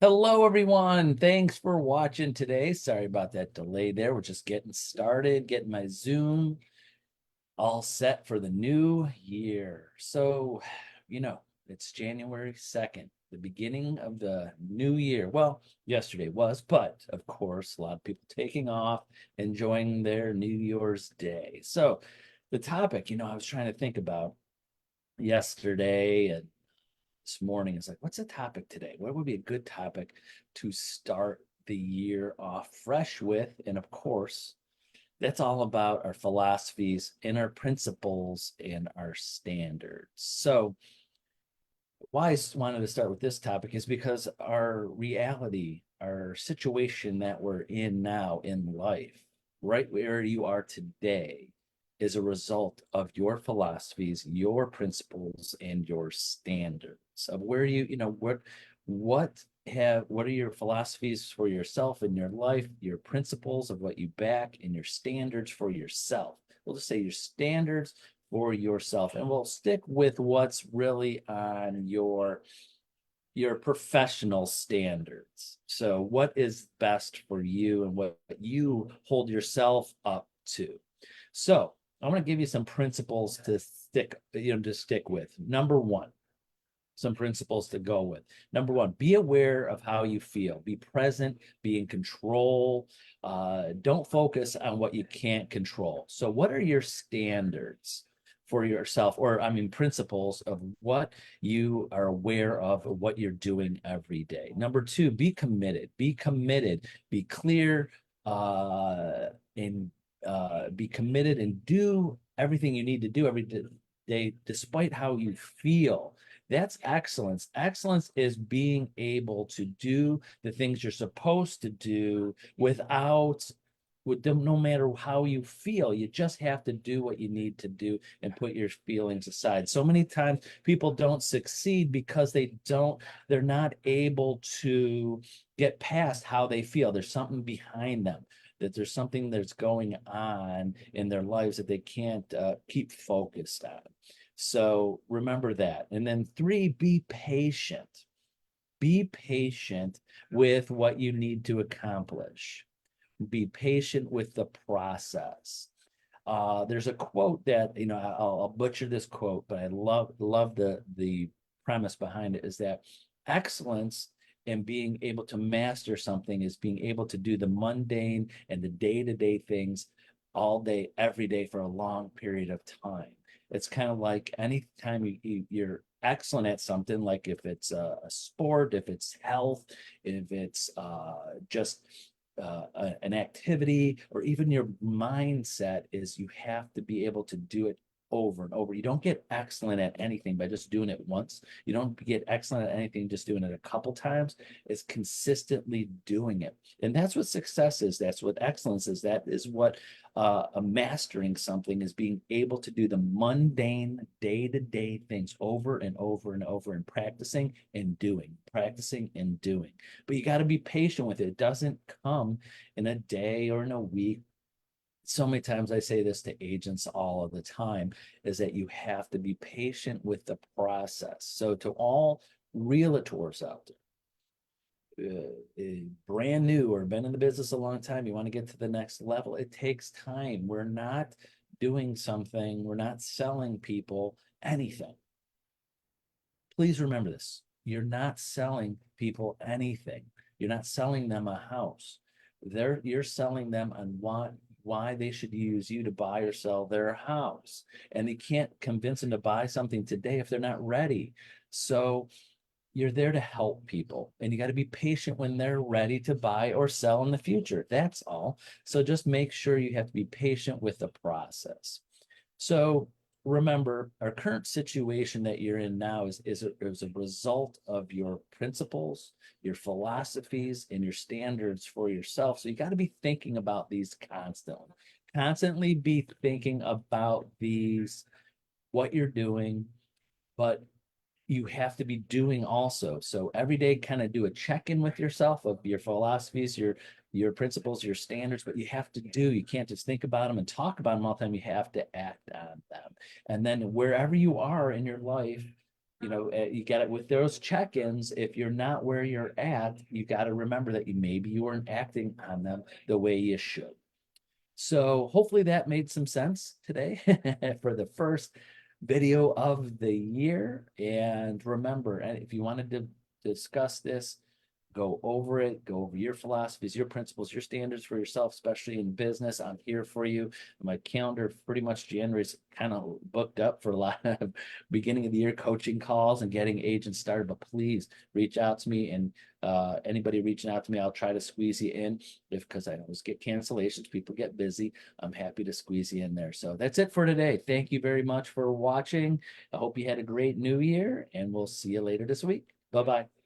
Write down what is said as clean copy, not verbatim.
Hello, everyone. Thanks for watching today. Sorry about that delay there. We're just getting started, getting my Zoom all set for the new year. It's January 2nd, the beginning of the new year. Well, yesterday was, but of course, a lot of people taking off, enjoying their New Year's Day. So, the topic, I was trying to think about yesterday and this morning is like, what's the topic today? What would be a good topic to start the year off fresh with? And of course, that's all about our philosophies and our principles and our standards. So, why I wanted to start with this topic is because our reality, our situation that we're in now in life, right where you are today, is a result of your philosophies, your principles, and your standards of where what are your philosophies for yourself in your life, your principles of what you back, and your standards for yourself. We'll just say your standards for yourself, and we'll stick with what's really on your professional standards. So what is best for you and what you hold yourself up to. So I'm going to give you some principles to stick with. Number one, some principles to go with. Number one, be aware of how you feel. Be present, be in control. Don't focus on what you can't control. So, what are your standards for yourself, or I mean, principles of what you are aware of, or what you're doing every day? Number two, be committed. Be committed. Be clear, and be committed and do everything you need to do every day, despite how you feel. That's excellence. Excellence is being able to do the things you're supposed to do with them, no matter how you feel. You just have to do what you need to do and put your feelings aside. So many times people don't succeed because they're not able to get past how they feel. There's something behind them, that there's something that's going on in their lives that they can't keep focused on. So remember that. And then three, be patient. Be patient with what you need to accomplish. Be patient with the process. There's a quote that, I'll butcher this quote, but I love the premise behind it, is that excellence and being able to master something is being able to do the mundane and the day-to-day things all day, every day for a long period of time. It's kind of like anytime you're excellent at something, like if it's a sport, if it's health, if it's just an activity, or even your mindset, is you have to be able to do it over and over. You don't get excellent at anything by just doing it once. You don't get excellent at anything just doing it a couple times. It's consistently doing it. And that's what success is. That's what excellence is. That is what a mastering something is, being able to do the mundane day-to-day things over and over and over, and practicing and doing. But you got to be patient with it. It doesn't come in a day or in a week. So many times I say this to agents all of the time, is that you have to be patient with the process. So to all realtors out there, brand new or been in the business a long time, you want to get to the next level, it takes time. We're not selling people anything. Please remember this. You're not selling people anything. You're not selling them a house. You're selling them on why they should use you to buy or sell their house. And you can't convince them to buy something today if they're not ready. So you're there to help people, and you got to be patient when they're ready to buy or sell in the future. That's all. So just make sure you have to be patient with the process. So remember, our current situation that you're in now is a result of your principles, your philosophies, and your standards for yourself. So you got to be thinking about these constantly. Constantly be thinking about these, what you're doing, but you have to be doing also. So every day, kind of do a check-in with yourself of your philosophies, your principles, your standards, but you have to do, you can't just think about them and talk about them all the time. You have to act on them. And then wherever you are in your life, You got it with those check-ins. If you're not where you're at, you got to remember that maybe you weren't acting on them the way you should. So hopefully that made some sense today for the first video of the year. And remember, if you wanted to discuss this, go over it, go over your philosophies, your principles, your standards for yourself, especially in business. I'm here for you. My calendar, pretty much January is kind of booked up for a lot of beginning of the year coaching calls and getting agents started. But please reach out to me, and anybody reaching out to me, I'll try to squeeze you in because I always get cancellations. People get busy. I'm happy to squeeze you in there. So that's it for today. Thank you very much for watching. I hope you had a great new year, and we'll see you later this week. Bye-bye.